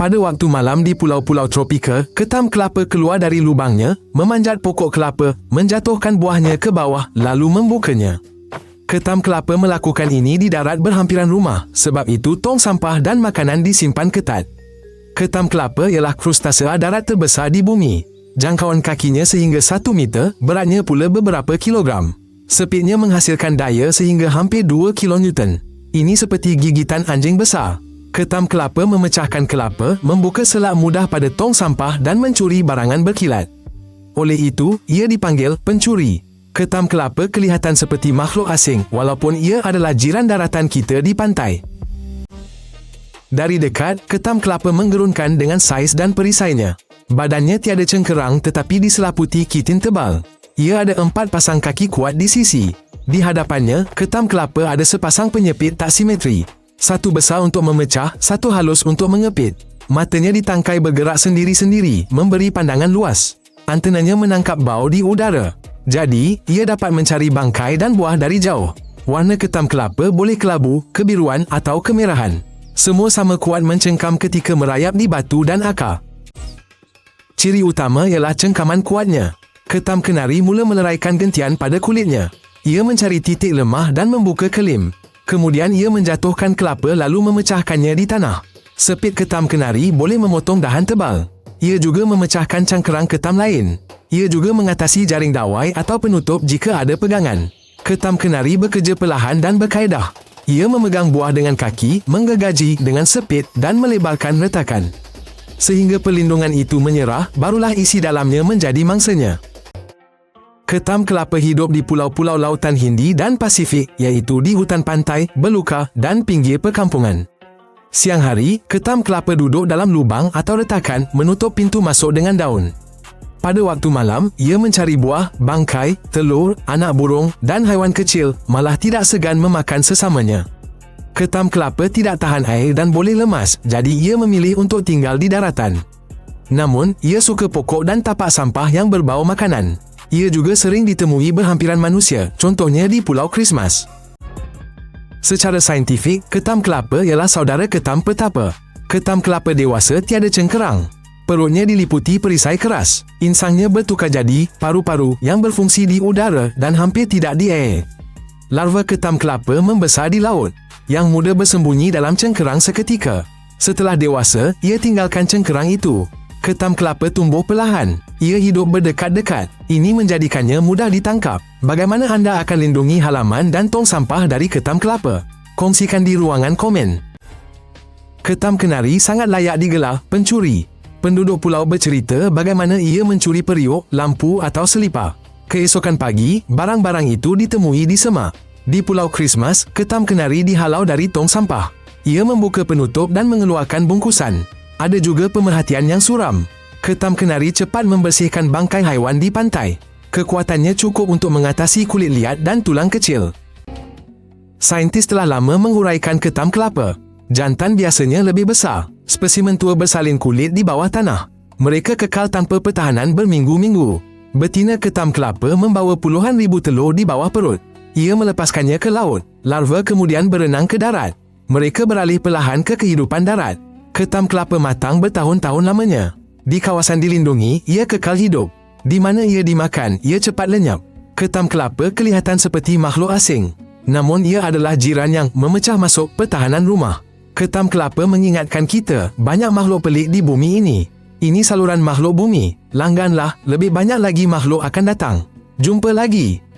Pada waktu malam di pulau-pulau tropika, ketam kelapa keluar dari lubangnya, memanjat pokok kelapa, menjatuhkan buahnya ke bawah, lalu membukanya. Ketam kelapa melakukan ini di darat berhampiran rumah, sebab itu tong sampah dan makanan disimpan ketat. Ketam kelapa ialah krustasea darat terbesar di bumi. Jangkauan kakinya sehingga 1 meter, beratnya pula beberapa kilogram. Sepitnya menghasilkan daya sehingga hampir 2 kilonewton. Ini seperti gigitan anjing besar. Ketam kelapa memecahkan kelapa, membuka selak mudah pada tong sampah dan mencuri barangan berkilat. Oleh itu, ia dipanggil pencuri. Ketam kelapa kelihatan seperti makhluk asing walaupun ia adalah jiran daratan kita di pantai. Dari dekat, ketam kelapa menggerunkan dengan saiz dan perisainya. Badannya tiada cengkerang tetapi diselaputi kitin tebal. Ia ada 4 pasang kaki kuat di sisi. Di hadapannya, ketam kelapa ada sepasang penyepit tak simetri. Satu besar untuk memecah, satu halus untuk mengepit. Matanya ditangkai bergerak sendiri-sendiri, memberi pandangan luas. Antenanya menangkap bau di udara. Jadi, ia dapat mencari bangkai dan buah dari jauh. Warna ketam kelapa boleh kelabu, kebiruan atau kemerahan. Semua sama kuat mencengkam ketika merayap di batu dan akar. Ciri utama ialah cengkaman kuatnya. Ketam kenari mula meleraikan gentian pada kulitnya. Ia mencari titik lemah dan membuka kelim. Kemudian ia menjatuhkan kelapa lalu memecahkannya di tanah. Sepit ketam kenari boleh memotong dahan tebal. Ia juga memecahkan cangkerang ketam lain. Ia juga mengatasi jaring dawai atau penutup jika ada pegangan. Ketam kenari bekerja perlahan dan berkaedah. Ia memegang buah dengan kaki, menggergaji dengan sepit dan melebarkan retakan. Sehingga perlindungan itu menyerah, barulah isi dalamnya menjadi mangsanya. Ketam kelapa hidup di pulau-pulau lautan Hindi dan Pasifik, iaitu di hutan pantai, belukar dan pinggir perkampungan. Siang hari, ketam kelapa duduk dalam lubang atau retakan menutup pintu masuk dengan daun. Pada waktu malam, ia mencari buah, bangkai, telur, anak burung dan haiwan kecil, malah tidak segan memakan sesamanya. Ketam kelapa tidak tahan air dan boleh lemas, jadi ia memilih untuk tinggal di daratan. Namun, ia suka pokok dan tapak sampah yang berbau makanan. Ia juga sering ditemui berhampiran manusia, contohnya di Pulau Christmas. Secara saintifik, ketam kelapa ialah saudara ketam petapa. Ketam kelapa dewasa tiada cengkerang. Perutnya diliputi perisai keras. Insangnya bertukar jadi paru-paru yang berfungsi di udara dan hampir tidak di air. Larva ketam kelapa membesar di laut. Yang muda bersembunyi dalam cengkerang seketika. Setelah dewasa, ia tinggalkan cengkerang itu. Ketam kelapa tumbuh perlahan. Ia hidup berdekat-dekat. Ini menjadikannya mudah ditangkap. Bagaimana anda akan lindungi halaman dan tong sampah dari ketam kelapa? Kongsikan di ruangan komen. Ketam kenari sangat layak digelar pencuri. Penduduk pulau bercerita bagaimana ia mencuri periuk, lampu atau selipar. Keesokan pagi, barang-barang itu ditemui di semak. Di Pulau Christmas, ketam kenari dihalau dari tong sampah. Ia membuka penutup dan mengeluarkan bungkusan. Ada juga pemerhatian yang suram. Ketam kenari cepat membersihkan bangkai haiwan di pantai. Kekuatannya cukup untuk mengatasi kulit liat dan tulang kecil. Saintis telah lama menguraikan ketam kelapa. Jantan biasanya lebih besar. Spesimen tua bersalin kulit di bawah tanah. Mereka kekal tanpa pertahanan berminggu-minggu. Betina ketam kelapa membawa puluhan ribu telur di bawah perut. Ia melepaskannya ke laut. Larva kemudian berenang ke darat. Mereka beralih perlahan ke kehidupan darat. Ketam kelapa matang bertahun-tahun lamanya. Di kawasan dilindungi, ia kekal hidup. Di mana ia dimakan, ia cepat lenyap. Ketam kelapa kelihatan seperti makhluk asing. Namun ia adalah jiran yang memecah masuk pertahanan rumah. Ketam kelapa mengingatkan kita, banyak makhluk pelik di bumi ini. Ini saluran makhluk bumi. Langganlah, lebih banyak lagi makhluk akan datang. Jumpa lagi.